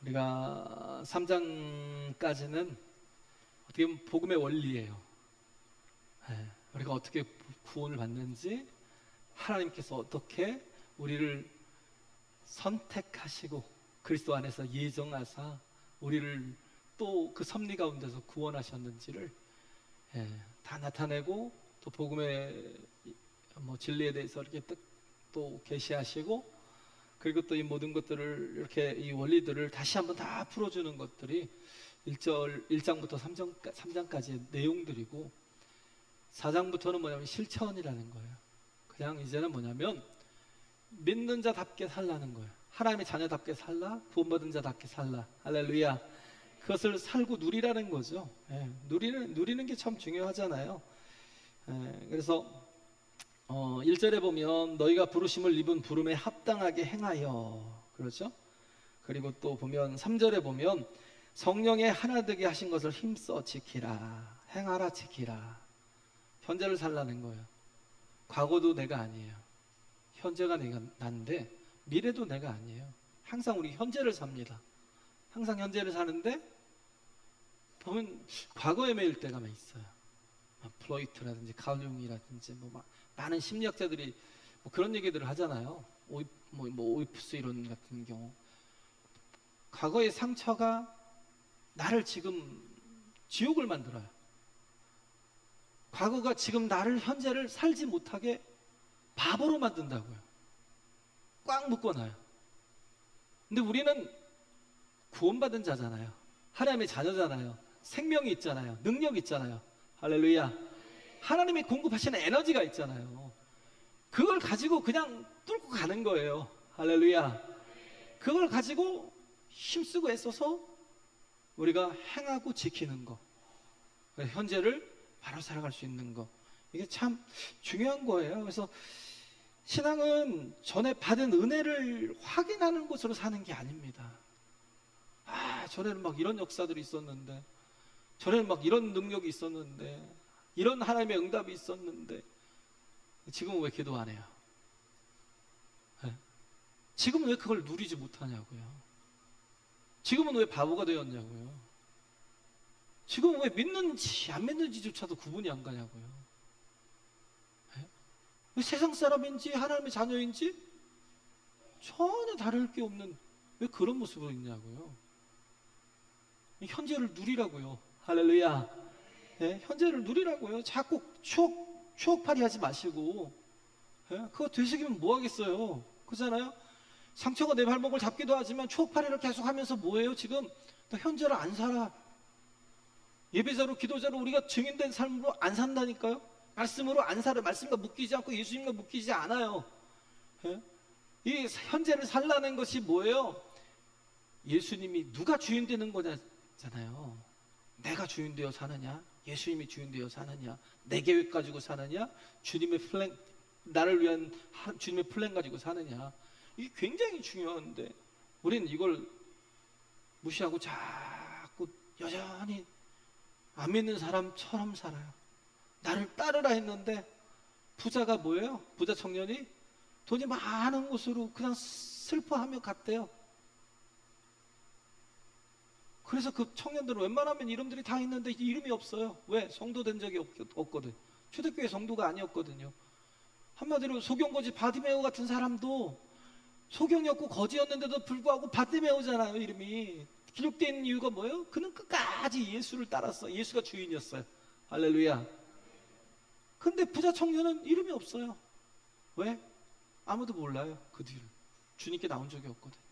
우리가 3장까지는 어떻게 보면 복음의 원리예요. 우리가 어떻게 구원을 받는지, 하나님께서 어떻게 우리를 선택하시고 그리스도 안에서 예정하사 우리를 또 그 섭리 가운데서 구원하셨는지를 다 나타내고, 또 복음의 진리에 대해서 이렇게 또 계시하시고, 그리고 또 이 모든 것들을 이렇게 이 원리들을 다시 한번 다 풀어주는 것들이 1장부터 3장까지의 내용들이고, 4장부터는 뭐냐면 실천이라는 거예요. 그냥 이제는 뭐냐면 믿는 자답게 살라는 거예요. 하나님의 자녀답게 살라, 구원받은 자답게 살라. 할렐루야. 그것을 살고 누리라는 거죠. 누리는 게 참 중요하잖아요. 그래서 1절에 보면 너희가 부르심을 입은 부름에 합당하게 행하여, 그렇죠? 그리고 또 보면 3절에 보면 성령의 하나 되게 하신 것을 힘써 지키라. 행하라, 지키라. 현재를 살라는 거예요. 과거도 내가 아니에요. 현재가 내가 난데 미래도 내가 아니에요. 항상 우리 현재를 삽니다. 항상 현재를 사는데 보면 과거에 매일 때가 막 있어요. 플로이트라든지 칼융이라든지 많은 심리학자들이 그런 얘기들을 하잖아요. 오이프스 이론 같은 경우, 과거의 상처가 나를 지금 지옥을 만들어요. 과거가 지금 나를, 현재를 살지 못하게 바보로 만든다고요. 꽉 묶어놔요. 근데 우리는 구원받은 자잖아요. 하나님의 자녀잖아요. 생명이 있잖아요. 능력이 있잖아요. 할렐루야. 하나님이 공급하시는 에너지가 있잖아요. 그걸 가지고 그냥 뚫고 가는 거예요. 할렐루야. 그걸 가지고 힘쓰고 애써서 우리가 행하고 지키는 거, 현재를 바로 살아갈 수 있는 거, 이게 참 중요한 거예요. 그래서 신앙은 전에 받은 은혜를 확인하는 것으로 사는 게 아닙니다. 전에는 막 이런 역사들이 있었는데, 전에는 막 이런 능력이 있었는데, 이런 하나님의 응답이 있었는데, 지금은 왜 기도 안 해요? 지금은 왜 그걸 누리지 못하냐고요? 지금은 왜 바보가 되었냐고요? 지금은 왜 믿는지 안 믿는지조차도 구분이 안 가냐고요? 왜 세상 사람인지 하나님의 자녀인지 전혀 다를 게 없는, 왜 그런 모습으로 있냐고요? 현재를 누리라고요. 할렐루야. 현재를 누리라고요. 자꾸 추억팔이 하지 마시고, 그거 되새기면 뭐 하겠어요? 그렇잖아요? 상처가 내 발목을 잡기도 하지만 추억팔이를 계속 하면서 뭐예요? 지금 나 현재를 안 살아. 예배자로, 기도자로 우리가 증인된 삶으로 안 산다니까요? 말씀으로 안 살아. 말씀과 묶이지 않고 예수님과 묶이지 않아요. 이 현재를 살라는 것이 뭐예요? 예수님이 누가 주인 되는 거잖아요. 내가 주인 되어 사느냐, 예수님이 주인 되어 사느냐, 내 계획 가지고 사느냐, 주님의 플랜, 나를 위한 주님의 플랜 가지고 사느냐, 이게 굉장히 중요한데 우리는 이걸 무시하고 자꾸 여전히 안 믿는 사람처럼 살아요. 나를 따르라 했는데, 부자가 뭐예요? 부자 청년이 돈이 많은 곳으로 그냥 슬퍼하며 갔대요. 그래서 그 청년들은 웬만하면 이름들이 다 있는데 이름이 없어요. 왜? 성도 된 적이 없거든. 초대교회 성도가 아니었거든요. 한마디로 소경거지 바디메오 같은 사람도 소경이었고 거지였는데도 불구하고 바디메오잖아요. 이름이 기록되어 있는 이유가 뭐예요? 그는 끝까지 예수를 따랐어. 예수가 주인이었어요. 할렐루야. 근데 부자 청년은 이름이 없어요. 왜? 아무도 몰라요. 그 뒤를. 주님께 나온 적이 없거든.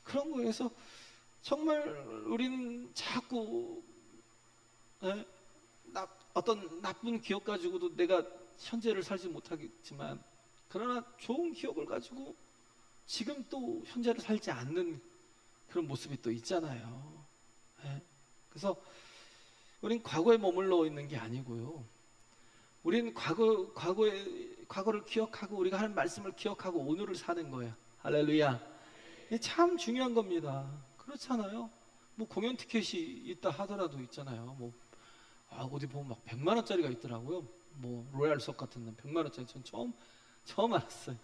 그런 거에서 정말 우리는 자꾸 어떤 나쁜 기억 가지고도 내가 현재를 살지 못하겠지만, 그러나 좋은 기억을 가지고 지금 또 현재를 살지 않는 그런 모습이 또 있잖아요. 그래서 우린 과거에 머물러 있는 게 아니고요. 우린 과거를 기억하고 우리가 하는 말씀을 기억하고 오늘을 사는 거예요. 할렐루야. 이게 참 중요한 겁니다. 그렇잖아요. 공연 티켓이 있다 하더라도 있잖아요. 어디 보면 막 100만 원짜리가 있더라고요. 로얄석 같은 데 100만 원짜리. 전 처음 알았어요.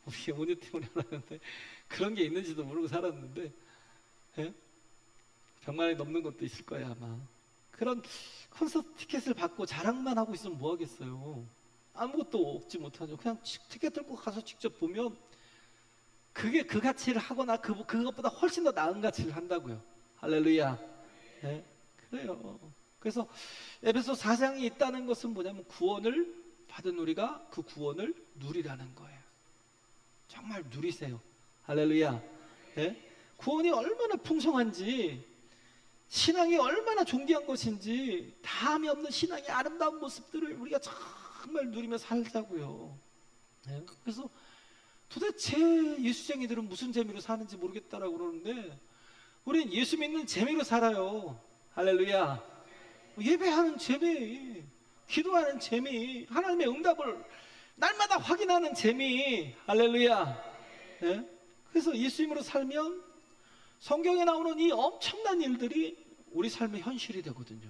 우리 은혜 때문에 알았는데 그런 게 있는지도 모르고 살았는데, 예? 100만원이 넘는 것도 있을 거예요 아마. 그런 콘서트 티켓을 받고 자랑만 하고 있으면 뭐 하겠어요. 아무것도 얻지 못하죠. 그냥 티켓 들고 가서 직접 보면 그게 그 가치를 하거나 그것보다 훨씬 더 나은 가치를 한다고요. 할렐루야. 네? 그래요. 그래서 에베소 4장이 있다는 것은 뭐냐면 구원을 받은 우리가 그 구원을 누리라는 거예요. 정말 누리세요. 할렐루야. 네? 구원이 얼마나 풍성한지, 신앙이 얼마나 존귀한 것인지, 다함이 없는 신앙의 아름다운 모습들을 우리가 정말 누리며 살자고요. 네? 그래서 도대체 예수쟁이들은 무슨 재미로 사는지 모르겠다라고 그러는데, 우린 예수 믿는 재미로 살아요. 할렐루야. 예배하는 재미, 기도하는 재미, 하나님의 응답을 날마다 확인하는 재미. 할렐루야. 네? 그래서 예수님으로 살면 성경에 나오는 이 엄청난 일들이 우리 삶의 현실이 되거든요.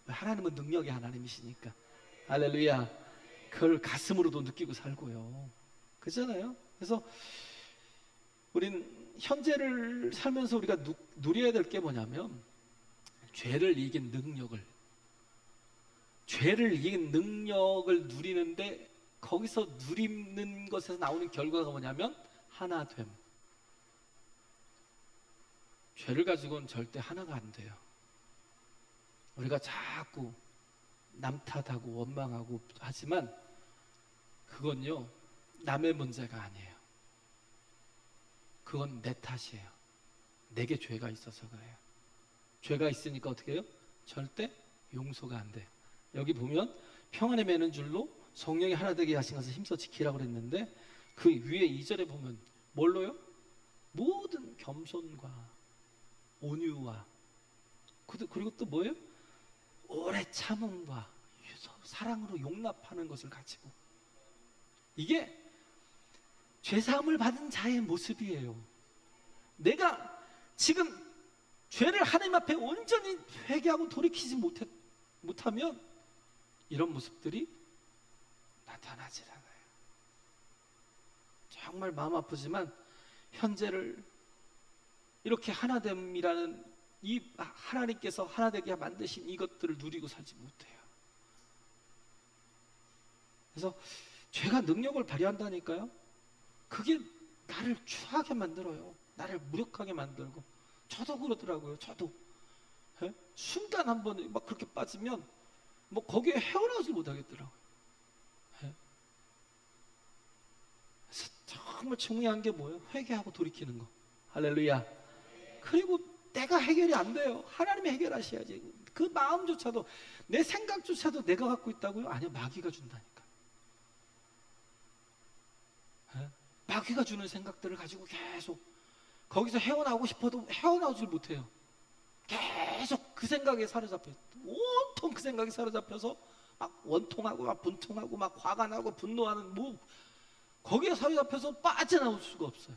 하나님은 능력의 하나님이시니까. 할렐루야. 그걸 가슴으로도 느끼고 살고요. 그렇잖아요. 그래서 우린 현재를 살면서 우리가 누려야 될 게 뭐냐면, 죄를 이긴 능력을 누리는데, 거기서 누리는 것에서 나오는 결과가 뭐냐면 하나됨. 죄를 가지고는 절대 하나가 안 돼요. 우리가 자꾸 남 탓하고 원망하고 하지만 그건요, 남의 문제가 아니에요. 그건 내 탓이에요. 내게 죄가 있어서 그래요. 죄가 있으니까 어떻게 해요? 절대 용서가 안 돼요. 여기 보면 평안에 매는 줄로 성령이 하나 되게 하신 것을 힘써 지키라고 그랬는데, 그 위에 2절에 보면 뭘로요? 모든 겸손과 온유와, 그리고 또 뭐예요? 오래 참음과 사랑으로 용납하는 것을 가지고. 이게 죄사함을 받은 자의 모습이에요. 내가 지금 죄를 하나님 앞에 온전히 회개하고 돌이키지 못하면 이런 모습들이 나타나질 않아요. 정말 마음 아프지만 현재를 이렇게 하나됨이라는 이 하나님께서 하나되게 만드신 이것들을 누리고 살지 못해요. 그래서 죄가 능력을 발휘한다니까요. 그게 나를 추하게 만들어요. 나를 무력하게 만들고. 저도 그러더라고요. 저도 순간 한번 막 그렇게 빠지면 뭐 거기에 헤어나오지 못하겠더라고요. 그래서 정말 중요한 게 뭐예요? 회개하고 돌이키는 거. 할렐루야. 그리고 내가 해결이 안 돼요. 하나님이 해결하셔야지. 그 마음조차도, 내 생각조차도 내가 갖고 있다고요? 아니요, 마귀가 준다니까. 마귀가 주는 생각들을 가지고 계속 거기서 헤어나오고 싶어도 헤어나오질 못해요. 계속 그 생각에 사로잡혀요. 온통 그 생각에 사로잡혀서 막 원통하고 막 분통하고 막 화가 나고 분노하는, 뭐 거기에 사로잡혀서 빠져나올 수가 없어요.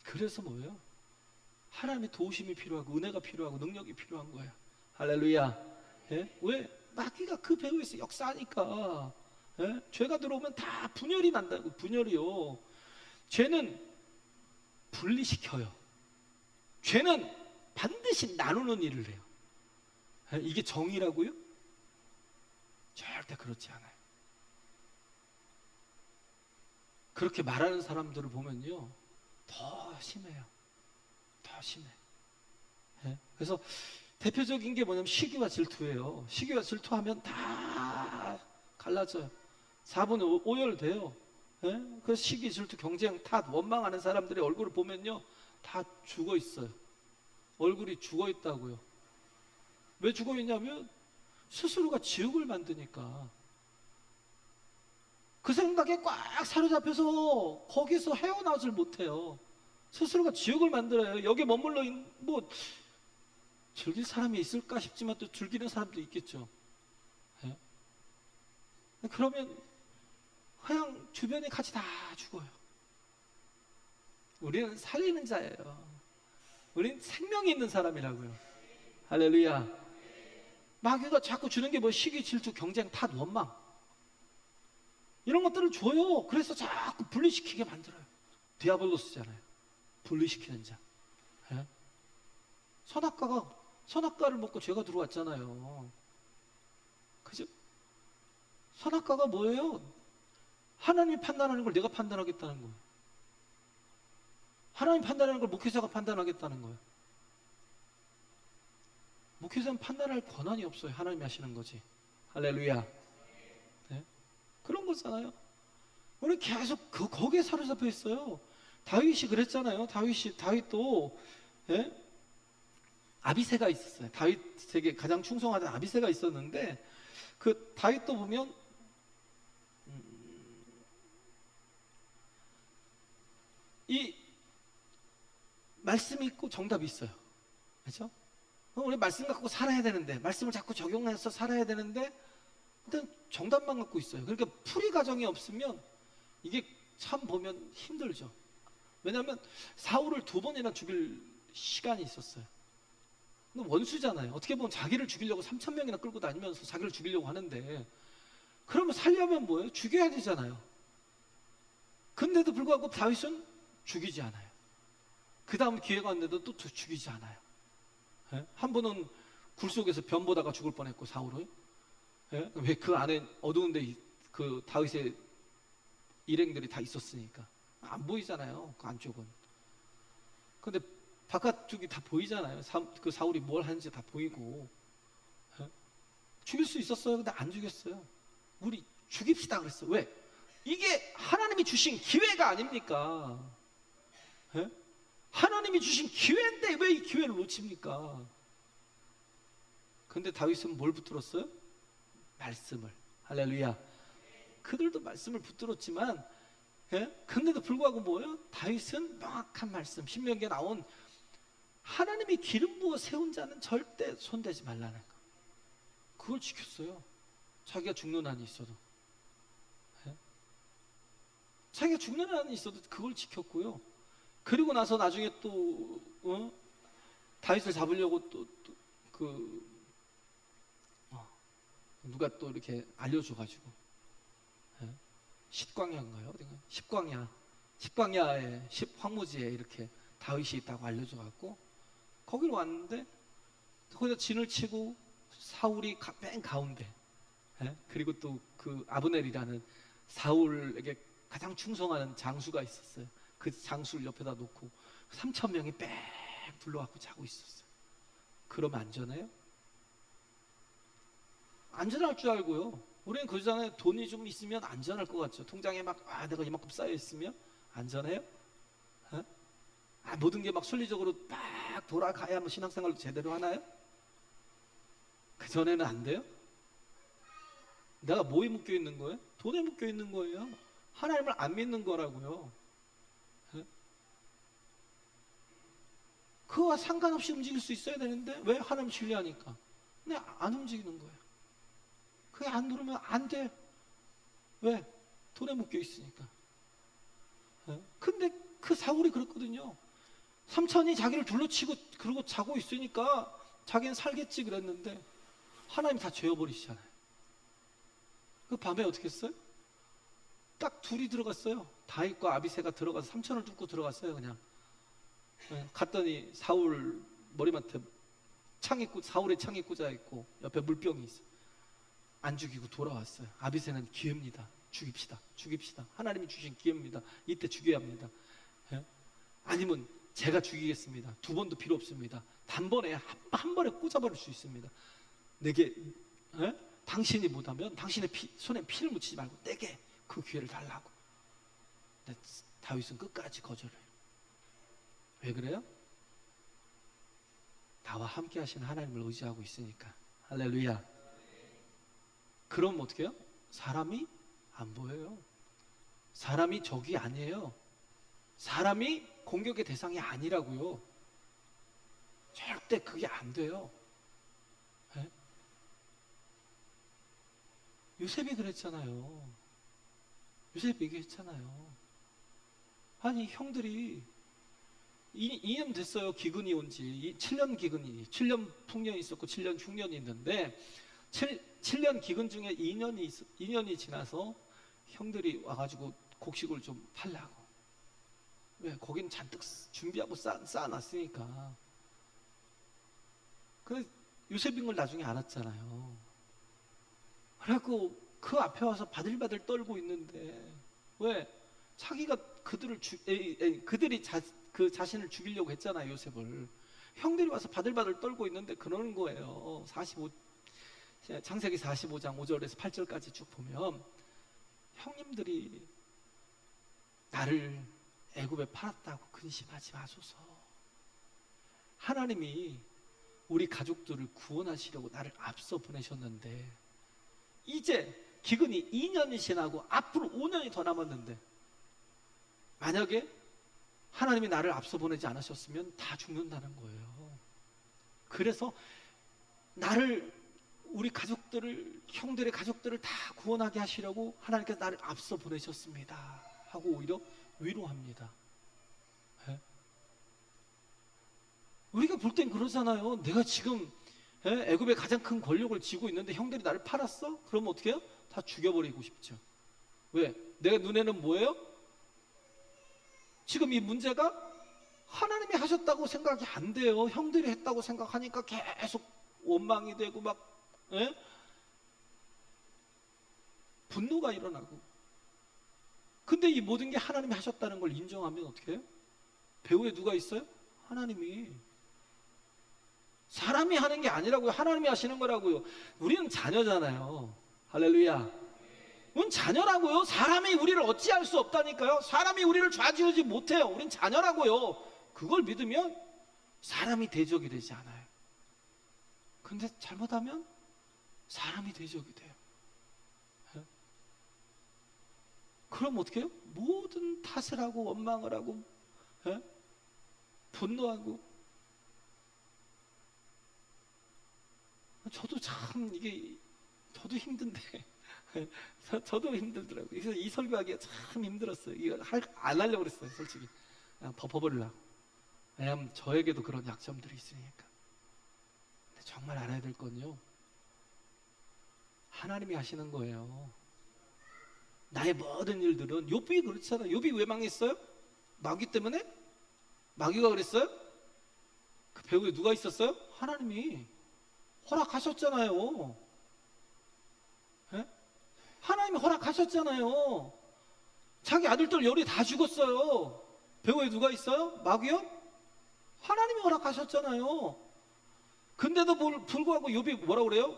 그래서 뭐예요? 하나님의 도우심이 필요하고 은혜가 필요하고 능력이 필요한 거예요. 할렐루야. 예? 왜? 마귀가 그 배후에서 역사하니까. 예? 죄가 들어오면 다 분열이 난다고. 분열이요. 죄는 분리시켜요. 죄는 반드시 나누는 일을 해요. 예? 이게 정의라고요? 절대 그렇지 않아요. 그렇게 말하는 사람들을 보면요, 더 심해요. 더 심해. 예? 그래서 대표적인 게 뭐냐면 시기와 질투예요. 시기와 질투하면 다 갈라져요. 4분의 5열 예? 그래서 시기, 질투, 경쟁, 탓, 원망하는 사람들의 얼굴을 보면요, 다 죽어 있어요. 얼굴이 죽어 있다고요. 왜 죽어 있냐면 스스로가 지옥을 만드니까. 그 생각에 꽉 사로잡혀서 거기서 헤어나오질 못해요. 스스로가 지옥을 만들어요. 여기에 머물러 뭐 즐길 사람이 있을까 싶지만 또 즐기는 사람도 있겠죠. 예? 그러면 그냥 주변에 같이 다 죽어요. 우리는 살리는 자예요. 우리는 생명이 있는 사람이라고요. 할렐루야. 마귀가 자꾸 주는 게 뭐 시기, 질투, 경쟁, 탓, 원망. 이런 것들을 줘요. 그래서 자꾸 분리시키게 만들어요. 디아블로스잖아요. 분리시키는 자. 예? 선악과를 먹고 죄가 들어왔잖아요. 그죠? 선악과가 뭐예요? 하나님이 판단하는 걸 내가 판단하겠다는 거예요. 하나님 판단하는 걸 목회자가 판단하겠다는 거예요. 목회자는 판단할 권한이 없어요. 하나님이 하시는 거지. 할렐루야. 네? 그런 거잖아요. 우리 계속 거기에 사로잡혀 있어요. 다윗이 그랬잖아요. 다윗도 예? 아비새가 있었어요. 다윗에게 가장 충성하던 아비새가 있었는데 그 다윗도 보면 이 말씀이 있고 정답이 있어요. 그렇죠? 우리 말씀 갖고 살아야 되는데, 말씀을 자꾸 적용해서 살아야 되는데 일단 정답만 갖고 있어요. 그러니까 풀이 과정이 없으면 이게 참 보면 힘들죠. 왜냐하면 사울을 2번이나 죽일 시간이 있었어요. 근데 원수잖아요. 어떻게 보면 자기를 죽이려고 3,000명이나 끌고 다니면서 자기를 죽이려고 하는데, 그러면 살려면 뭐예요? 죽여야 되잖아요. 근데도 불구하고 다윗은 죽이지 않아요. 그 다음 기회가 왔는데도 또 죽이지 않아요. 예? 한 번은 굴 속에서 변 보다가 죽을 뻔했고, 사울은. 예? 왜? 그 안에 어두운데 그 다윗의 일행들이 다 있었으니까. 안 보이잖아요, 그 안쪽은. 근데 바깥쪽이 다 보이잖아요. 그 사울이 뭘 하는지 다 보이고. 예? 죽일 수 있었어요. 근데 안 죽였어요. 우리 죽입시다 그랬어. 왜? 이게 하나님이 주신 기회가 아닙니까? 예? 하나님이 주신 기회인데 왜 이 기회를 놓칩니까? 근데 다윗은 뭘 붙들었어요? 말씀을. 할렐루야. 그들도 말씀을 붙들었지만, 예? 근데도 불구하고 뭐예요? 다윗은 명확한 말씀, 신명기에 나온 하나님이 기름 부어 세운 자는 절대 손대지 말라는 거. 그걸 지켰어요. 자기가 죽는 한이 있어도. 예? 자기가 죽는 한이 있어도 그걸 지켰고요. 그리고 나서 나중에 또 다윗을 잡으려고 누가 또 이렇게 알려줘가지고, 예? 십광야인가요? 어딘가? 십광야의 황무지에 이렇게 다윗이 있다고 알려줘갖고 거기로 왔는데, 거기서 진을 치고 사울이 맨 가운데, 예? 그리고 또 그 아브넬이라는 사울에게 가장 충성하는 장수가 있었어요. 그 장수를 옆에다 놓고 3,000명이 빽 둘러갖고 자고 있었어요. 그러면 안전해요? 안전할 줄 알고요. 우리는 그러잖아요. 돈이 좀 있으면 안전할 것 같죠. 통장에 막 내가 이만큼 쌓여 있으면 안전해요? 모든 게 막 순리적으로 막 돌아가야 뭐 신앙생활도 제대로 하나요? 그 전에는 안 돼요? 내가 뭐에 묶여 있는 거예요? 돈에 묶여 있는 거예요. 하나님을 안 믿는 거라고요. 그와 상관없이 움직일 수 있어야 되는데 왜? 하나님 신뢰하니까. 근데 안 움직이는 거예요. 그게 안 누르면 안 돼. 왜? 돈에 묶여 있으니까. 근데 그 사울이 그랬거든요. 삼천이 자기를 둘러치고 그러고 자고 있으니까 자기는 살겠지 그랬는데 하나님 다 죄어버리시잖아요. 그 밤에 어떻게 했어요? 딱 둘이 들어갔어요. 다윗과 아비새가 들어가서 삼천을 뚫고 들어갔어요. 그냥 갔더니 사울 머리맡에 사울의 창이 꽂아 있고 옆에 물병이 있어. 안 죽이고 돌아왔어요. 아비새는 기회입니다. 죽입시다. 하나님이 주신 기회입니다. 이때 죽여야 합니다. 아니면 제가 죽이겠습니다. 2번도 필요 없습니다. 단번에 한 번에 꽂아버릴 수 있습니다. 내게 당신이 못하면 당신의 손에 피를 묻히지 말고 내게 그 기회를 달라고. 근데 다윗은 끝까지 거절해요. 왜 그래요? 나와 함께 하시는 하나님을 의지하고 있으니까. 할렐루야. 그럼 어떻게 해요? 사람이 안 보여요. 사람이 적이 아니에요. 사람이 공격의 대상이 아니라고요. 절대 그게 안 돼요. 네? 요셉이 그랬잖아요. 요셉이 얘기했잖아요. 아니 형들이 2년 됐어요. 기근이 온 지 7년 풍년이 있었고 7년 흉년이 있는데 7년 기근 중에 2년이 지나서 형들이 와가지고 곡식을 좀 팔라고. 왜? 거긴 잔뜩 준비하고 쌓아놨으니까. 그 요셉인 걸 나중에 알았잖아요. 그래갖고 그 앞에 와서 바들바들 떨고 있는데, 왜? 자기가 그들이 그 자신을 죽이려고 했잖아요, 요셉을. 형들이 와서 바들바들 떨고 있는데 그러는 거예요. 창세기 45장 5절에서 8절까지 쭉 보면 형님들이 나를 애굽에 팔았다고 근심하지 마소서. 하나님이 우리 가족들을 구원하시려고 나를 앞서 보내셨는데, 이제 기근이 2년이 지나고 앞으로 5년이 더 남았는데, 만약에 하나님이 나를 앞서 보내지 않으셨으면 다 죽는다는 거예요. 그래서 우리 가족들을, 형들의 가족들을 다 구원하게 하시려고 하나님께서 나를 앞서 보내셨습니다 하고 오히려 위로합니다. 예? 우리가 볼 땐 그러잖아요. 내가 지금 애굽의 가장 큰 권력을 쥐고 있는데 형들이 나를 팔았어? 그러면 어떻게 해요? 다 죽여버리고 싶죠. 왜? 내가 눈에는 뭐예요? 지금 이 문제가 하나님이 하셨다고 생각이 안 돼요. 형들이 했다고 생각하니까 계속 원망이 되고 막 분노가 일어나고. 근데 이 모든 게 하나님이 하셨다는 걸 인정하면 어떻게 해요? 배후에 누가 있어요? 하나님이. 사람이 하는 게 아니라고요. 하나님이 하시는 거라고요. 우리는 자녀잖아요. 할렐루야. 우린 자녀라고요. 사람이 우리를 어찌할 수 없다니까요. 사람이 우리를 좌지우지 못해요. 우린 자녀라고요. 그걸 믿으면 사람이 대적이 되지 않아요. 근데 잘못하면 사람이 대적이 돼요. 그럼 어떻게 해요? 모든 탓을 하고 원망을 하고 분노하고. 저도 참 저도 힘든데 저도 힘들더라고요. 그래서 이 설교하기가 참 힘들었어요. 이거 안 하려고 그랬어요, 솔직히. 그냥 덮어버리려고. 왜냐하면 저에게도 그런 약점들이 있으니까. 근데 정말 알아야 될 건요, 하나님이 하시는 거예요. 나의 모든 일들은. 욥이 그렇잖아요. 욥이 왜 망했어요? 마귀 때문에? 마귀가 그랬어요? 그 배후에 누가 있었어요? 하나님이 허락하셨잖아요. 예? 하나님이 허락하셨잖아요. 자기 아들들 열이 다 죽었어요. 배후에 누가 있어요? 마귀요? 하나님이 허락하셨잖아요. 근데도 불구하고 욥이 뭐라고 그래요?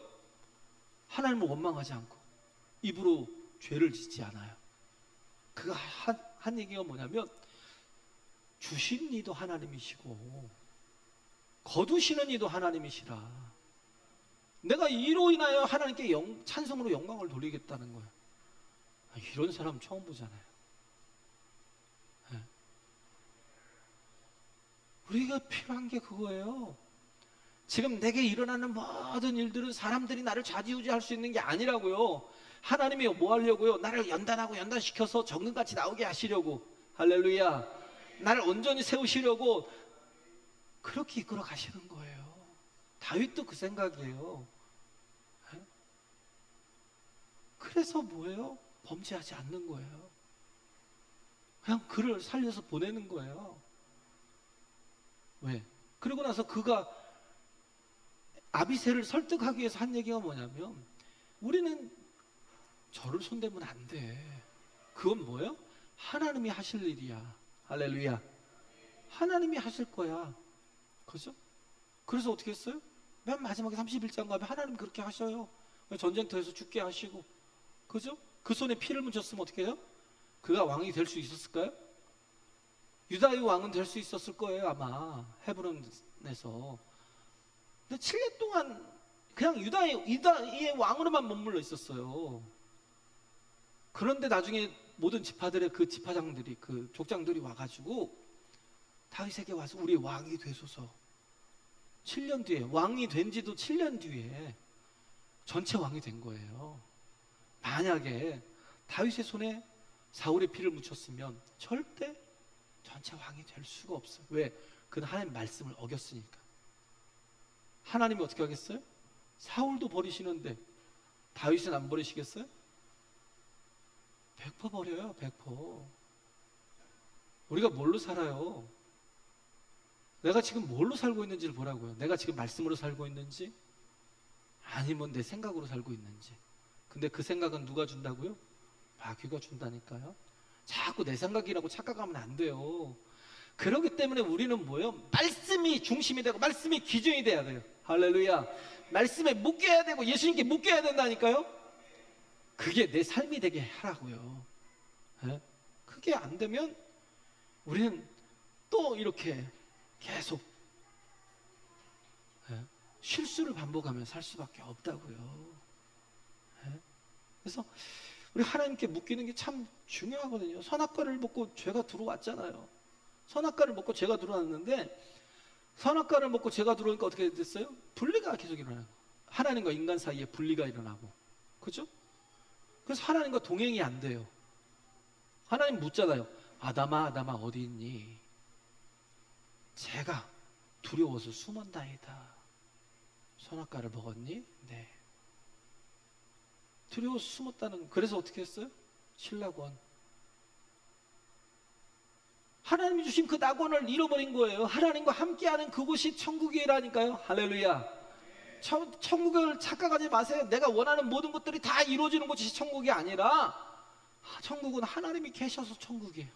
하나님을 원망하지 않고 입으로 죄를 짓지 않아요. 그가 한 얘기가 뭐냐면, 주신 이도 하나님이시고 거두시는 이도 하나님이시라. 내가 이로 인하여 하나님께 찬송으로 영광을 돌리겠다는 거예요. 이런 사람 처음 보잖아요. 네. 우리가 필요한 게 그거예요. 지금 내게 일어나는 모든 일들은 사람들이 나를 좌지우지할 수 있는 게 아니라고요. 하나님이 뭐 하려고요? 나를 연단하고 연단시켜서 정금같이 나오게 하시려고. 할렐루야. 나를 온전히 세우시려고 그렇게 이끌어 가시는 거예요. 다윗도 그 생각이에요. 그래서 뭐예요? 범죄하지 않는 거예요. 그냥 그를 살려서 보내는 거예요. 왜? 그러고 나서 그가 아비새를 설득하기 위해서 한 얘기가 뭐냐면, 우리는 저를 손대면 안 돼. 그건 뭐예요? 하나님이 하실 일이야. 할렐루야. 하나님이 하실 거야. 그죠? 그래서 어떻게 했어요? 맨 마지막에 31장 가면 하나님 그렇게 하셔요. 전쟁터에서 죽게 하시고. 그죠? 그 손에 피를 묻혔으면 어떻게 해요? 그가 왕이 될 수 있었을까요? 유다의 왕은 될 수 있었을 거예요, 아마. 헤브론에서. 근데 7년 동안 그냥 유다의 왕으로만 머물러 있었어요. 그런데 나중에 모든 지파들의 그 지파장들이, 그 족장들이 와가지고 다윗에게 와서 우리 왕이 되소서. 7년 뒤에, 왕이 된 지도 7년 뒤에 전체 왕이 된 거예요. 만약에 다윗의 손에 사울의 피를 묻혔으면 절대 전체 왕이 될 수가 없어요. 왜? 그는 하나님 말씀을 어겼으니까. 하나님이 어떻게 하겠어요? 사울도 버리시는데 다윗은 안 버리시겠어요? 100% 버려요. 100%. 우리가 뭘로 살아요? 내가 지금 뭘로 살고 있는지를 보라고요. 내가 지금 말씀으로 살고 있는지 아니면 내 생각으로 살고 있는지. 근데 그 생각은 누가 준다고요? 마귀가 준다니까요. 자꾸 내 생각이라고 착각하면 안 돼요. 그렇기 때문에 우리는 뭐예요? 말씀이 중심이 되고 말씀이 기준이 돼야 돼요. 할렐루야. 말씀에 묶여야 되고 예수님께 묶여야 된다니까요. 그게 내 삶이 되게 하라고요. 네? 그게 안 되면 우리는 또 이렇게 계속 실수를 반복하며 살 수밖에 없다고요. 그래서 우리 하나님께 묶이는 게 참 중요하거든요. 선악과를 먹고 죄가 들어왔잖아요. 선악과를 먹고 죄가 들어왔는데 선악과를 먹고 죄가 들어오니까 어떻게 됐어요? 분리가 계속 일어나고 하나님과 인간 사이에 분리가 일어나고 그죠? 그래서 하나님과 동행이 안 돼요. 하나님 묻잖아요. 아담아 아담아 어디 있니? 제가 두려워서 숨었나이다. 선악과를 먹었니? 네. 두려워서 숨었다는. 그래서 어떻게 했어요? 신라권. 하나님이 주신 그 낙원을 잃어버린 거예요. 하나님과 함께하는 그곳이 천국이라니까요. 할렐루야. 천국을 착각하지 마세요. 내가 원하는 모든 것들이 다 이루어지는 곳이 천국이 아니라 천국은 하나님이 계셔서 천국이에요.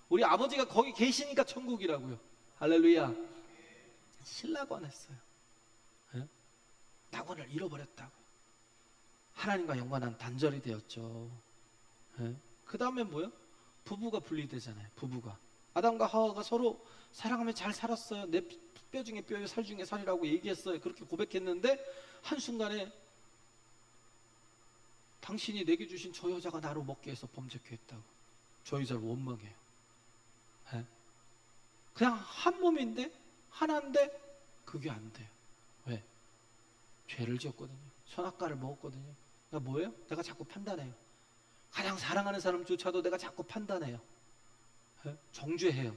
우리 아버지가 거기 계시니까 천국이라고요. 할렐루야. 신라권 했어요. 네? 낙원을 잃어버렸다고. 하나님과 영원한 단절이 되었죠. 네? 그 다음에 뭐요? 부부가 분리되잖아요. 부부가 아담과 하와가 서로 사랑하며 잘 살았어요. 내 뼈 중에 뼈요 살 중에 살이라고 얘기했어요. 그렇게 고백했는데 한순간에 당신이 내게 주신 저 여자가 나로 먹게 해서 범죄케 했다고. 저 여자를 원망해요. 네? 그냥 한 몸인데 하나인데 그게 안 돼요. 왜? 죄를 지었거든요. 선악과를 먹었거든요. 그러니까 뭐예요? 내가 자꾸 판단해요. 가장 사랑하는 사람조차도 내가 자꾸 판단해요. 네? 정죄해요.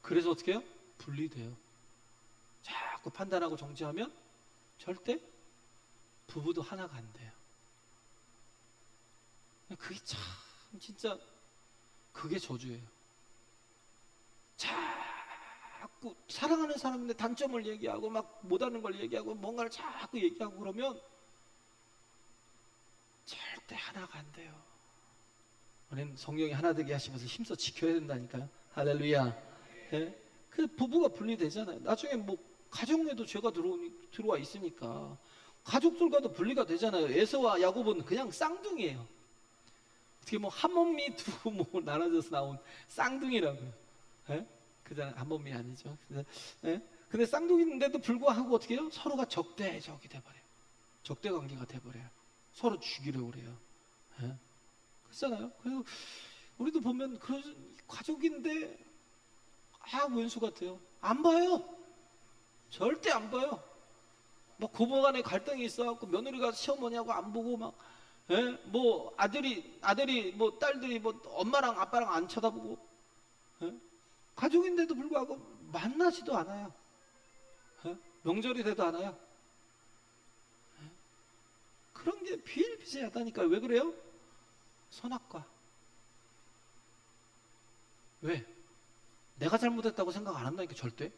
그래서 어떻게 해요? 분리돼요. 자꾸 판단하고 정죄하면 절대 부부도 하나가 안 돼요. 그게 참 진짜 그게 저주예요. 자꾸 사랑하는 사람인데 단점을 얘기하고 막 못하는 걸 얘기하고 뭔가를 자꾸 얘기하고 그러면 절대 하나가 안 돼요. 우리는 성령이 하나 되게 하시면서 힘써 지켜야 된다니까요. 할렐루야. 네? 그 부부가 분리되잖아요. 나중에 뭐 가정에도 죄가 들어와 있으니까 가족들과도 분리가 되잖아요. 에서와 야곱은 그냥 쌍둥이에요. 어떻게 뭐 한 몸이 두 몸 나눠져서 나온 쌍둥이라고요. 네? 그냥 한 몸이 아니죠. 네? 근데 쌍둥이인데도 불구하고 어떻게 해요? 서로가 적대적이 돼버려요. 적대 관계가 돼버려요. 서로 죽이려고 그래요. 네? 그렇잖아요. 그래서 우리도 보면 그런 가족인데 원수 같아요. 안 봐요. 절대 안 봐요. 막 고부간에 갈등이 있어갖고 며느리가 시어머니하고 안 보고 막, 예? 뭐 아들이 뭐 딸들이 뭐 엄마랑 아빠랑 안 쳐다보고, 예? 가족인데도 불구하고 만나지도 않아요. 예? 명절이 돼도 않아요. 예? 그런 게 비일비재하다니까요. 왜 그래요? 선악과. 왜? 내가 잘못했다고 생각 안 한다니까 절대.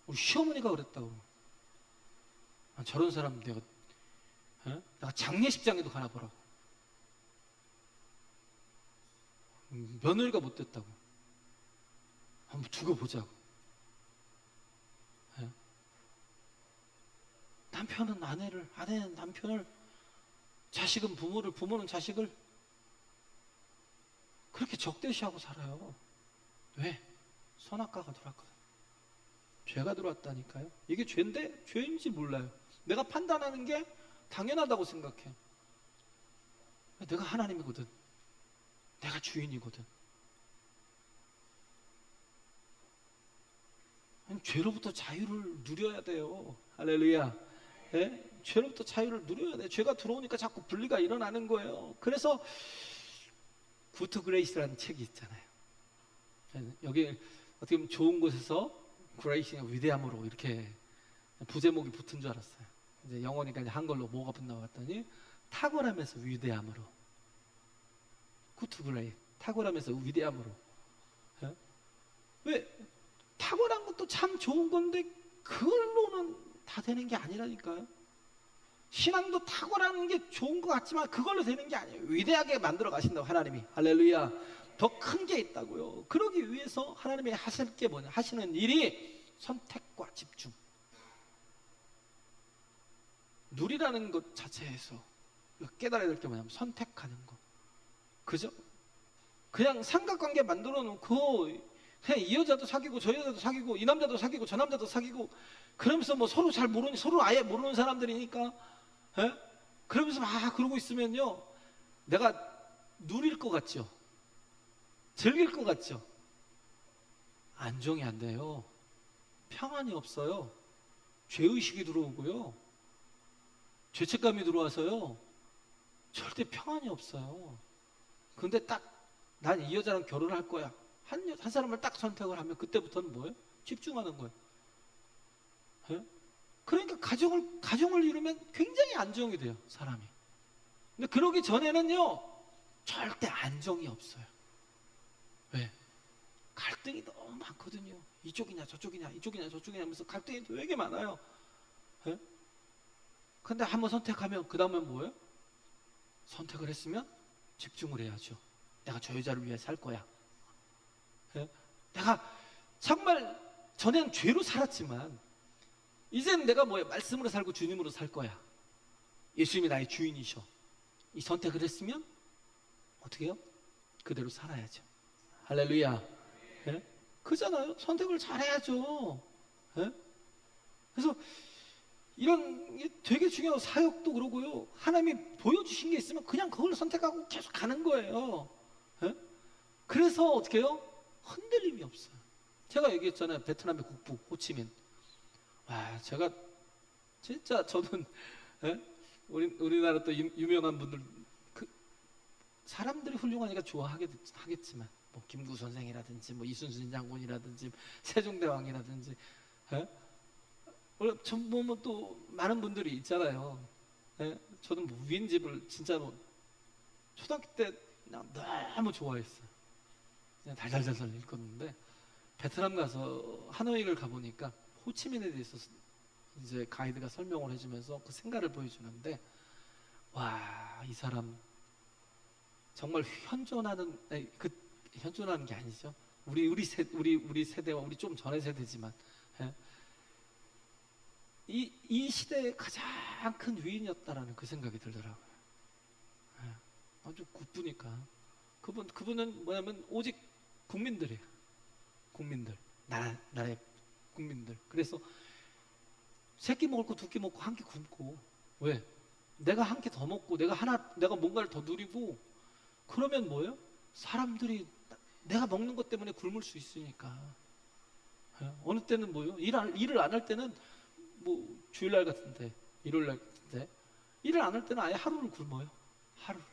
우리 시어머니가 그랬다고. 저런 사람 내가 장례식장에도 가나 보라고. 며느리가 못됐다고. 한번 두고 보자고. 남편은 아내는 남편을, 자식은 부모는 자식을 그렇게 적대시하고 살아요. 왜? 선악과가 들어왔거든. 죄가 들어왔다니까요. 이게 죄인데 죄인지 몰라요. 내가 판단하는 게 당연하다고 생각해. 내가 하나님이거든. 내가 주인이거든. 죄로부터 자유를 누려야 돼요. 할렐루야. 네? 죄로부터 자유를 누려야 돼. 죄가 들어오니까 자꾸 분리가 일어나는 거예요. 그래서 구트 그레이스라는 책이 있잖아요. 여기 어떻게 보면 좋은 곳에서 그레이스가 위대함으로 이렇게 부제목이 붙은 줄 알았어요. 이제 영어니까 이제 한글로 뭐가 붙나 봤더니 탁월함에서 위대함으로. 구투브레이, 탁월하면서 위대함으로. 예? 왜? 탁월한 것도 참 좋은 건데 그걸로는 다 되는 게 아니라니까요. 신앙도 탁월한 게 좋은 것 같지만 그걸로 되는 게 아니에요. 위대하게 만들어 가신다고 하나님이. 할렐루야. 더 큰 게 있다고요. 그러기 위해서 하나님이 하실 게 뭐냐? 하시는 일이 선택과 집중. 누리라는 것 자체에서 깨달아야 될 게 뭐냐면 선택하는 거. 그죠? 그냥 삼각관계 만들어 놓고 그냥 이 여자도 사귀고 저 여자도 사귀고 이 남자도 사귀고 저 남자도 사귀고 그러면서 뭐 서로 잘 모르는, 서로 아예 모르는 사람들이니까, 예? 그러면서 막 그러고 있으면요, 내가 누릴 것 같죠? 즐길 것 같죠? 안정이 안 돼요. 평안이 없어요. 죄의식이 들어오고요, 죄책감이 들어와서요, 절대 평안이 없어요. 근데 딱 난 이 여자랑 결혼할 거야, 한 사람을 딱 선택을 하면 그때부터는 뭐예요? 집중하는 거예요. 예? 그러니까 가정을 이루면 굉장히 안정이 돼요, 사람이. 근데 그러기 전에는요, 절대 안정이 없어요. 왜? 갈등이 너무 많거든요. 이쪽이냐 저쪽이냐 이쪽이냐 저쪽이냐 하면서 갈등이 되게 많아요. 예? 근데 한번 선택하면 그 다음엔 뭐예요? 선택을 했으면 집중을 해야죠. 내가 저 여자를 위해 살 거야. 예? 내가 정말 전에는 죄로 살았지만 이제는 내가 뭐예요? 말씀으로 살고 주님으로 살 거야. 예수님이 나의 주인이셔. 이 선택을 했으면 어떻게 해요? 그대로 살아야죠. 할렐루야. 예? 그잖아요. 선택을 잘해야죠. 예? 그래서 이런 게 되게 중요하고, 사역도 그러고요, 하나님이 보여주신 게 있으면 그냥 그걸 선택하고 계속 가는 거예요. 예? 그래서 어떻게 해요? 흔들림이 없어요. 제가 얘기했잖아요, 베트남의 국부 호치민. 와, 제가 진짜 저는, 예? 우리나라 또 유명한 분들, 사람들이 훌륭하니까 좋아하겠지만, 뭐 김구 선생이라든지 뭐 이순신 장군이라든지 세종대왕이라든지, 예? 전 보면 또 많은 분들이 있잖아요. 예? 저는 뭐 위인집을 진짜로 초등학교 때 그냥 너무 좋아했어요. 그냥 달달달달 읽었는데, 베트남 가서 하노이를 가보니까 호치민에 대해서 이제 가이드가 설명을 해주면서 그 생가를 보여주는데, 와, 이 사람 정말 현존하는, 아니, 현존하는 게 아니죠. 우리 세대와 우리 좀 전의 세대지만, 예? 이 시대의 가장 큰 위인이었다라는 그 생각이 들더라고요. 예. 아주 굿부니까. 그분은 뭐냐면 오직 국민들이에요. 국민들. 나라의 국민들. 그래서 세끼 먹을 거 두 끼 먹고 한 끼 굶고. 왜? 내가 한 끼 더 먹고 내가 뭔가를 더 누리고 그러면 뭐예요? 사람들이 내가 먹는 것 때문에 굶을 수 있으니까. 예? 어느 때는 뭐예요? 일을 안 할 때는 뭐 주일날 같은데, 일요일날 같은데 일을 안 할 때는 아예 하루를 굶어요. 하루를.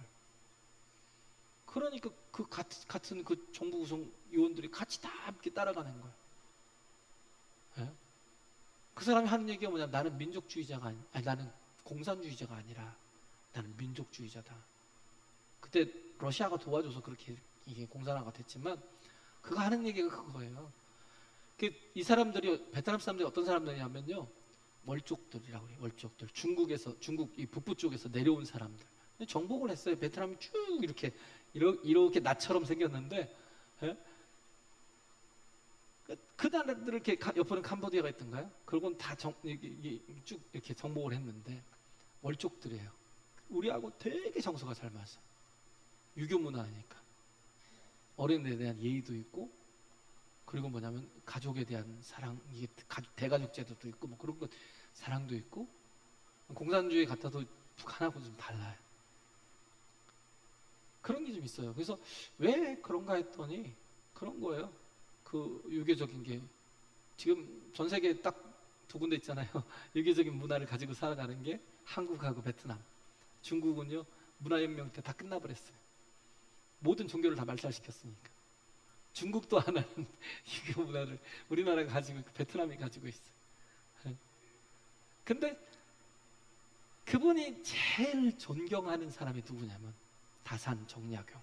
그러니까 그 같은 그 정부 구성 요원들이 같이 다 함께 따라가는 거예요. 예? 그 사람이 하는 얘기가 뭐냐? 나는 민족주의자가 아니, 나는 공산주의자가 아니라 나는 민족주의자다. 그때 러시아가 도와줘서 그렇게 이게 공산화가 됐지만, 그가 하는 얘기가 그거예요. 이 사람들이, 베트남 사람들이 어떤 사람들이냐면요, 월족들이라고 해요. 월족들. 중국 이 북부 쪽에서 내려온 사람들. 정복을 했어요. 베트남이 쭉 이렇게 나처럼 생겼는데, 예? 그 나라들 이렇게 옆에는 캄보디아가 있던가요? 그건 다 쭉 이렇게 정복을 했는데 월족들이에요. 우리하고 되게 정서가 잘 맞아. 유교 문화니까. 어린애에 대한 예의도 있고, 그리고 뭐냐면 가족에 대한 사랑, 이게 대가족 제도도 있고, 뭐 그런 것, 사랑도 있고. 공산주의 같아도 북한하고 좀 달라요. 그런 게 좀 있어요. 그래서 왜 그런가 했더니 그런 거예요. 그 유교적인 게 지금 전 세계에 딱 두 군데 있잖아요. 유교적인 문화를 가지고 살아가는 게 한국하고 베트남. 중국은요, 문화혁명 때 다 끝나버렸어요. 모든 종교를 다 말살시켰으니까. 중국도 안 하는 유교 문화를 우리나라가 가지고 있고 베트남이 가지고 있어요. 근데 그분이 제일 존경하는 사람이 누구냐면 다산 정약용.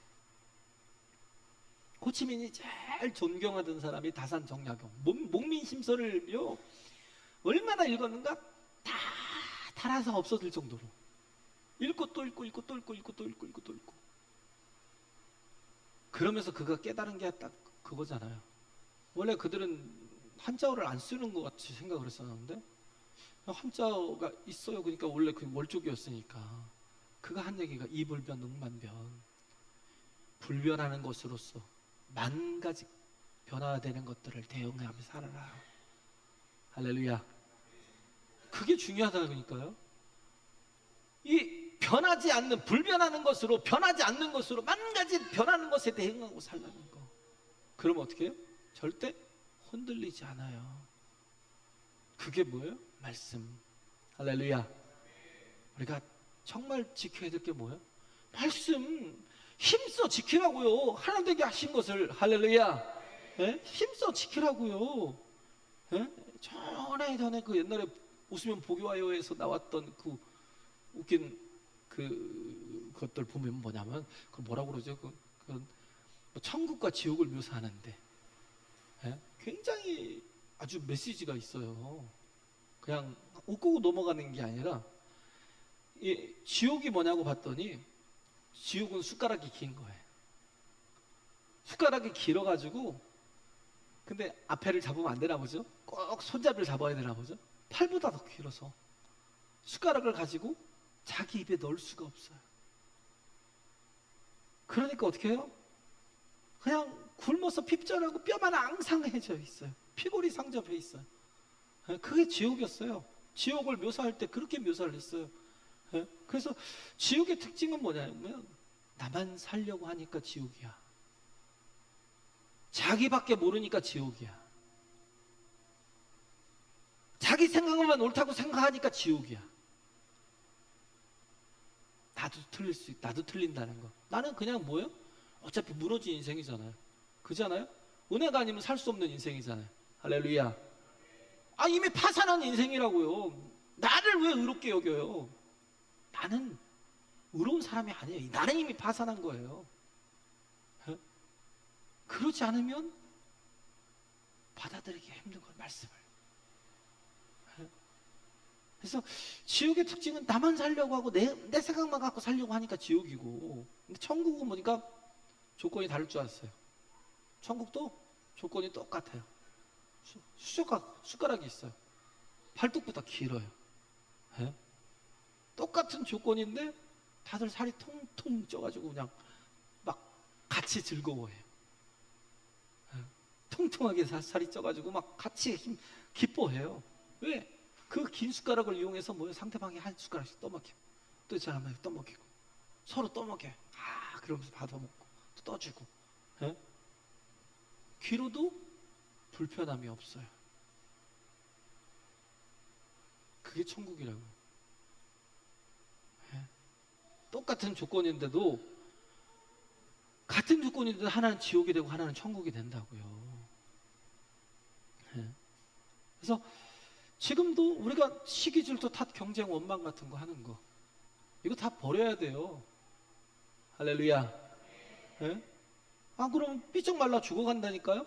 호치민이 제일 존경하던 사람이 다산 정약용. 목민심서를요 얼마나 읽었는가 다 달아서 없어질 정도로 읽고 또 읽고 읽고 또 읽고 읽고 또 읽고 읽고 또 읽고. 그러면서 그가 깨달은 게 딱 그거잖아요. 원래 그들은 한자어를 안 쓰는 것 같이 생각을 했었는데 한자어가 있어요. 그러니까 원래 그 월족이었으니까. 그가 한 얘기가 이불변 응만변, 불변하는 것으로서 만 가지 변화되는 것들을 대응하며 살아라. 할렐루야. 그게 중요하다니까요. 이 변하지 않는, 불변하는 것으로, 변하지 않는 것으로 만 가지 변하는 것에 대응하고 살라는 거. 그러면 어떻게 해요? 절대 흔들리지 않아요. 그게 뭐예요? 말씀. 할렐루야. 우리가 정말 지켜야 될 게 뭐예요? 말씀. 힘써 지키라고요. 하나 되게 하신 것을. 할렐루야. 예? 힘써 지키라고요. 예? 전에 그 옛날에 웃으면 복이 와요에서 나왔던 그 웃긴 그것들 보면 뭐냐면 그 뭐라고 그러죠? 뭐 천국과 지옥을 묘사하는데 예? 굉장히 아주 메시지가 있어요. 그냥 웃고 넘어가는 게 아니라 이 지옥이 뭐냐고 봤더니 지옥은 숟가락이 긴 거예요. 숟가락이 길어가지고 근데 앞에를 잡으면 안 되나 보죠? 꼭 손잡이를 잡아야 되나 보죠? 팔보다 더 길어서 숟가락을 가지고 자기 입에 넣을 수가 없어요. 그러니까 어떻게 해요? 그냥 굶어서 핍절하고 뼈만 앙상해져 있어요. 피골이 상접해 있어요. 그게 지옥이었어요. 지옥을 묘사할 때 그렇게 묘사를 했어요. 그래서 지옥의 특징은 뭐냐면 나만 살려고 하니까 지옥이야. 자기밖에 모르니까 지옥이야. 자기 생각만 옳다고 생각하니까 지옥이야. 나도 틀린다는 거. 나는 그냥 뭐예요? 어차피 무너진 인생이잖아요. 그잖아요? 은혜가 아니면 살 수 없는 인생이잖아요. 할렐루야. 이미 파산한 인생이라고요. 나를 왜 의롭게 여겨요? 나는 의로운 사람이 아니에요. 나는 이미 파산한 거예요. 그렇지 않으면 받아들이기 힘든 걸 말씀을. 그래서 지옥의 특징은 나만 살려고 하고 내 생각만 갖고 살려고 하니까 지옥이고, 근데 천국은 보니까 조건이 다를 줄 알았어요. 천국도 조건이 똑같아요. 숟가락이 있어요. 팔뚝보다 길어요. 네? 똑같은 조건인데 다들 살이 통통 쪄가지고 그냥 막 같이 즐거워해요. 네? 통통하게 살이 쪄가지고 막 같이 기뻐해요. 왜? 그 긴 숟가락을 이용해서 뭐예요? 상대방이 한 숟가락씩 떠먹혀. 또 이 사람이 떠먹이고 서로 떠먹여. 그러면서 받아먹고 또 떠주고. 네? 귀로도 불편함이 없어요. 그게 천국이라고요. 네? 똑같은 조건인데도 같은 조건인데도 하나는 지옥이 되고 하나는 천국이 된다고요. 네? 그래서 지금도 우리가 시기 질투 탓 경쟁 원망 같은 거 하는 거 이거 다 버려야 돼요. 할렐루야. 네? 그럼 삐쩍 말라 죽어간다니까요.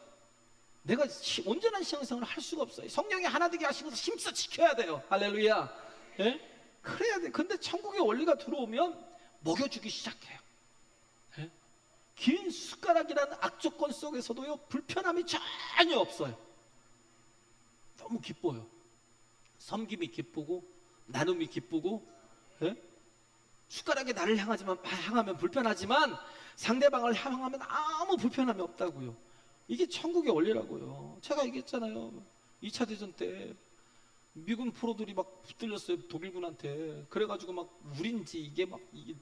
내가 온전한 신앙생활을 할 수가 없어요. 성령이 하나 되게 하신 것을 힘써 지켜야 돼요. 할렐루야. 네? 그래야 돼. 근데 천국의 원리가 들어오면 먹여주기 시작해요. 네? 긴 숟가락이라는 악조건 속에서도요 불편함이 전혀 없어요. 너무 기뻐요. 섬김이 기쁘고 나눔이 기쁘고. 네? 숟가락이 나를 향하면 불편하지만 상대방을 향하면 아무 불편함이 없다고요. 이게 천국의 원리라고요. 제가 얘기했잖아요. 2차 대전 때 미군 포로들이 막 붙들렸어요. 독일군한테. 그래가지고 막 우린지 이게 막 이게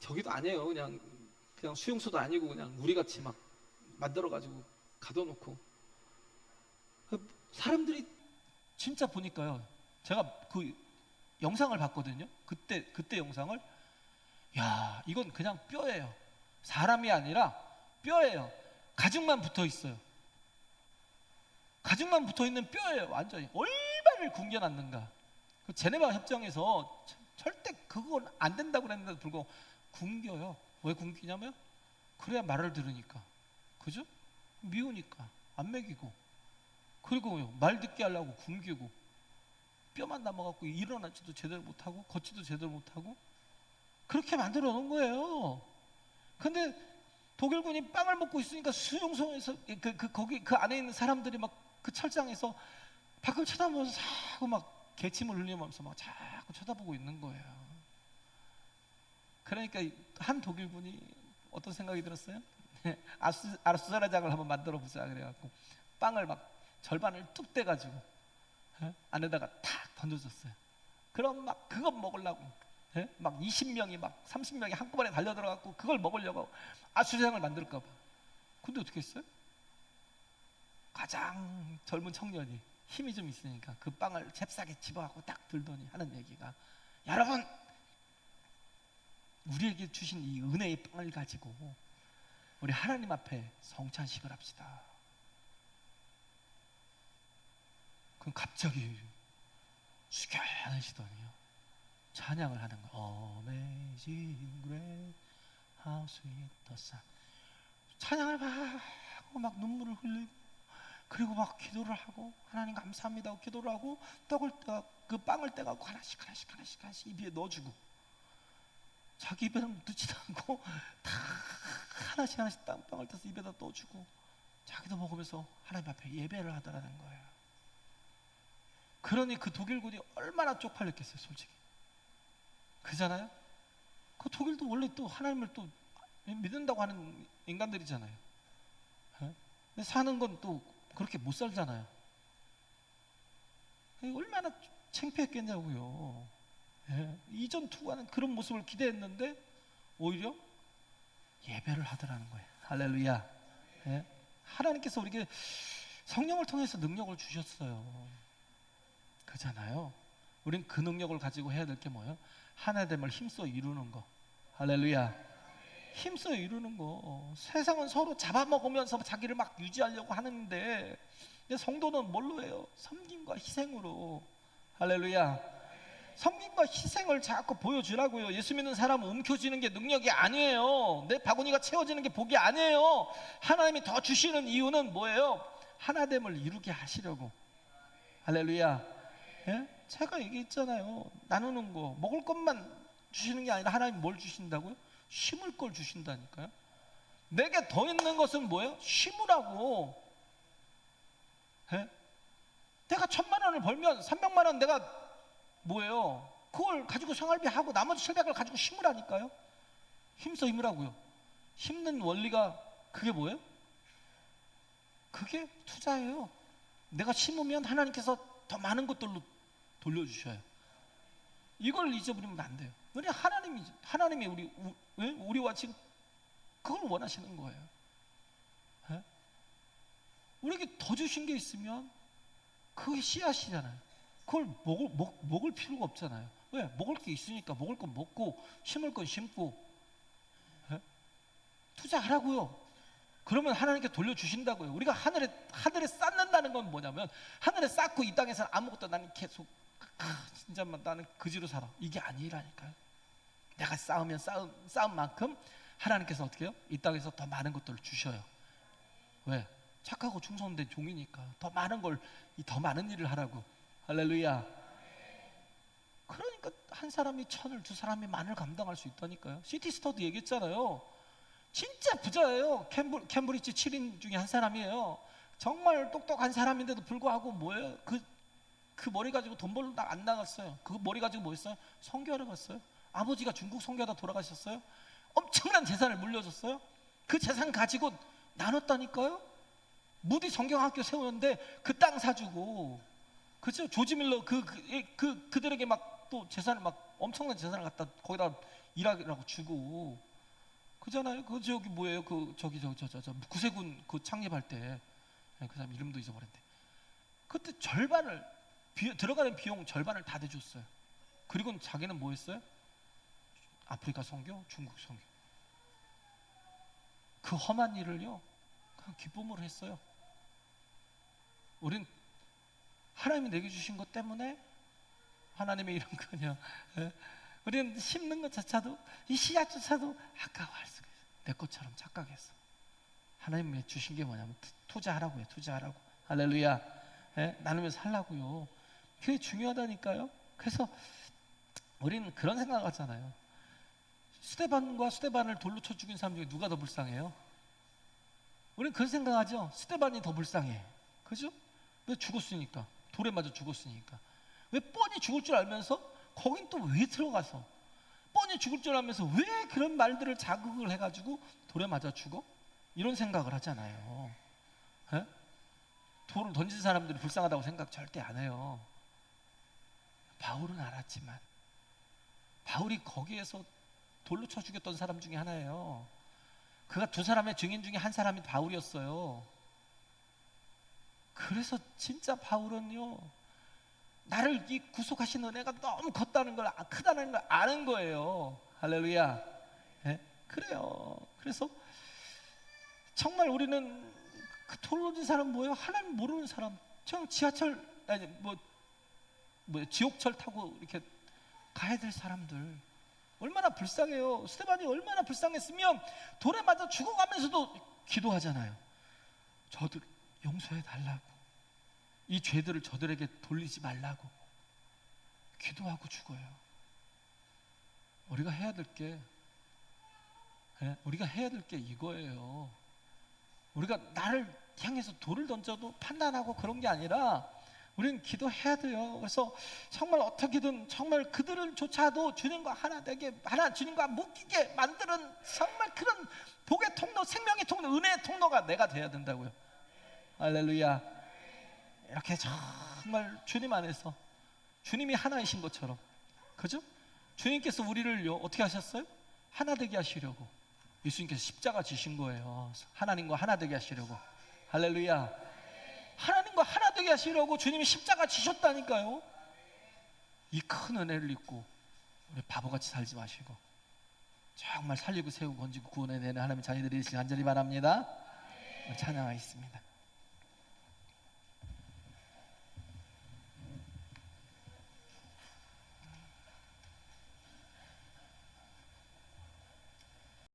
저기도 아니에요. 그냥 수용소도 아니고 그냥 우리같이 막 만들어가지고 가둬놓고. 사람들이 진짜 보니까요. 제가 그 영상을 봤거든요. 그때 영상을. 야, 이건 그냥 뼈예요. 사람이 아니라 뼈예요. 가죽만 붙어 있어요. 가죽만 붙어 있는 뼈예요. 완전히 얼마를 굶겨놨는가. 그 제네바 협정에서 절대 그건 안 된다고 그랬는데도 불구하고 굶겨요. 왜 굶기냐면 그래야 말을 들으니까. 그죠? 미우니까 안 먹이고, 그리고 말 듣게 하려고 굶기고, 뼈만 남아갖고 일어나지도 제대로 못하고 걷지도 제대로 못하고 그렇게 만들어 놓은 거예요. 근데 독일군이 빵을 먹고 있으니까 수용소에서 거기 그 안에 있는 사람들이 막 그 철장에서 밖을 쳐다보면서 자꾸 막 개침을 흘리면서 막 자꾸 쳐다보고 있는 거예요. 그러니까 한 독일군이 어떤 생각이 들었어요? 아수라장을 한번 만들어 보자 그래갖고 빵을 막 절반을 뚝 떼가지고 안에다가 탁 던져줬어요. 그럼 막 그거 먹으려고 막 20명이 막 30명이 한꺼번에 달려들어갖고 그걸 먹으려고 아수라장을 만들까 봐. 근데 어떻게 했어요? 가장 젊은 청년이 힘이 좀 있으니까 그 빵을 잽싸게 집어갖고 딱 들더니 하는 얘기가, 여러분, 우리에게 주신 이 은혜의 빵을 가지고 우리 하나님 앞에 성찬식을 합시다. 그럼 갑자기 숙연하시더니요 찬양을 하는 거예요. Amazing Grace, How Sweet the Sound. 찬양을 막 하고 막 눈물을 흘리고, 그리고 막 기도를 하고 하나님 감사합니다 하고 기도를 하고 떡을 그 빵을 떼갖고 하나씩 입에 넣어주고, 자기 입에는 넣지도 않고 다 하나씩 빵을 떼서 입에다 넣어주고 자기도 먹으면서 하나님 앞에 예배를 하더라는 거예요. 그러니 그 독일군이 얼마나 쪽팔렸겠어요, 솔직히. 그잖아요? 그 독일도 원래 또 하나님을 또 믿는다고 하는 인간들이잖아요. 근데 사는 건 또 그렇게 못 살잖아요. 얼마나 창피했겠냐고요. 이전 투구하는 그런 모습을 기대했는데 오히려 예배를 하더라는 거예요. 할렐루야. 하나님께서 우리에게 성령을 통해서 능력을 주셨어요. 그잖아요. 우린 그 능력을 가지고 해야 될 게 뭐예요? 하나됨을 힘써 이루는 거. 할렐루야. 힘써 이루는 거. 세상은 서로 잡아먹으면서 자기를 막 유지하려고 하는데 성도는 뭘로 해요? 섬김과 희생으로. 할렐루야. 섬김과 희생을 자꾸 보여주라고요. 예수 믿는 사람은 움켜쥐는 게 능력이 아니에요. 내 바구니가 채워지는 게 복이 아니에요. 하나님이 더 주시는 이유는 뭐예요? 하나됨을 이루게 하시려고. 할렐루야. 제가 얘기했잖아요. 나누는 거, 먹을 것만 주시는 게 아니라 하나님이 뭘 주신다고요? 심을 걸 주신다니까요. 내게 더 있는 것은 뭐예요? 심으라고. 내가 1,000만 원을 벌면 300만 원 내가 뭐예요? 그걸 가지고 생활비하고 나머지 700을 가지고 심으라니까요. 힘써 힘으라고요. 심는 원리가 그게 뭐예요? 그게 투자예요. 내가 심으면 하나님께서 더 많은 것들로 돌려주셔요. 이걸 잊어버리면 안 돼요. 왜냐, 하나님이 우리와 지금 그걸 원하시는 거예요. 우리에게 더 주신 게 있으면 그게 씨앗이잖아요. 그걸 먹을 필요가 없잖아요. 왜? 먹을 게 있으니까 먹을 건 먹고 심을 건 심고 투자하라고요. 그러면 하나님께 돌려주신다고요. 우리가 하늘에 쌓는다는 건 뭐냐면, 하늘에 쌓고 이 땅에서는 아무것도, 나는 계속 진짜 나는 그지로 살아, 이게 아니라니까요. 내가 쌓으면 쌓은 만큼 하나님께서 어떻게 해요? 이 땅에서 더 많은 것들을 주셔요. 왜? 착하고 충성된 종이니까 더 많은 일을 하라고. 할렐루야. 그러니까 한 사람이 1,000을, 두 사람이 10,000을 감당할 수 있다니까요. 시티 스터디 얘기했잖아요. 진짜 부자예요. 캠브리지 7인 중에 한 사람이에요. 정말 똑똑한 사람인데도 불구하고 뭐예요? 그 머리 가지고 돈 벌러 안 나갔어요. 그 머리 가지고 뭐 했어요? 선교하러 갔어요. 아버지가 중국 선교하다 돌아가셨어요. 엄청난 재산을 물려줬어요. 그 재산 가지고 나눴다니까요. 무디 성경학교 세우는데 그 땅 사주고, 그죠? 조지 밀러 그들에게 막 또 재산을 막 엄청난 재산을 갖다 거기다 일하라고 주고, 그잖아요. 그 저기 뭐예요? 그 저기 저 구세군 그 창립할 때 그 사람 이름도 잊어버렸는데, 그때 절반을 들어가는 비용 절반을 다 대줬어요. 그리고 자기는 뭐 했어요? 아프리카 선교, 중국 선교. 그 험한 일을요 그냥 기쁨으로 했어요. 우린 하나님이 내게 주신 것 때문에 하나님의 이런 거냐, 우리는 심는 것 자체도, 이 씨앗조차도 아까워할 수가 있어요. 내 것처럼 착각해서. 하나님이 주신 게 뭐냐면 투자하라고요. 투자하라고. 할렐루야. 예? 나누면서 살라고요. 그게 중요하다니까요. 그래서 우리는 그런 생각을 하잖아요. 스데반과 스데반을 돌로 쳐 죽인 사람 중에 누가 더 불쌍해요? 우리는 그런 생각하죠. 스데반이 더 불쌍해. 그죠? 왜 죽었으니까. 돌에 맞아 죽었으니까. 왜 뻔히 죽을 줄 알면서 거긴 또 왜 들어가서 뻔히 죽을 줄 알면서 왜 그런 말들을 자극을 해가지고 돌에 맞아 죽어? 이런 생각을 하잖아요. 에? 돌을 던진 사람들이 불쌍하다고 생각 절대 안 해요. 바울은 알았지만 바울이 거기에서 돌로 쳐 죽였던 사람 중에 하나예요. 그가 두 사람의 증인 중에 한 사람이 바울이었어요. 그래서 진짜 바울은요, 나를 이 구속하신 은혜가 너무 크다는 걸 아는 거예요. 할렐루야. 예? 그래요. 그래서 정말 우리는 그 돌로 진 사람 뭐예요? 하나님 모르는 사람. 저 지하철 아니 뭐 지옥철 타고 이렇게 가야 될 사람들 얼마나 불쌍해요. 스데반이 얼마나 불쌍했으면 돌에 맞아 죽어가면서도 기도하잖아요. 저들 용서해 달라고, 이 죄들을 저들에게 돌리지 말라고 기도하고 죽어요. 우리가 해야 될 게 이거예요. 우리가 나를 향해서 돌을 던져도 판단하고 그런 게 아니라 우리는 기도해야 돼요. 그래서 정말 어떻게든 정말 그들은조차도 주님과 하나 되게, 주님과 묶이게 만드는 정말 그런 복의 통로, 생명의 통로, 은혜의 통로가 내가 돼야 된다고요. 할렐루야. 이렇게 정말 주님 안에서 주님이 하나이신 것처럼, 그죠? 주님께서 우리를요 어떻게 하셨어요? 하나 되게 하시려고 예수님께서 십자가 지신 거예요. 하나님과 하나 되게 하시려고. 할렐루야. 하나님과 하나 되게 하시려고 주님이 십자가 지셨다니까요. 이 큰 은혜를 잊고 우리 바보같이 살지 마시고 정말 살리고 세우고 건지고 구원해내는 하나님의 자녀들이 되시길 간절히 바랍니다. 찬양하겠습니다.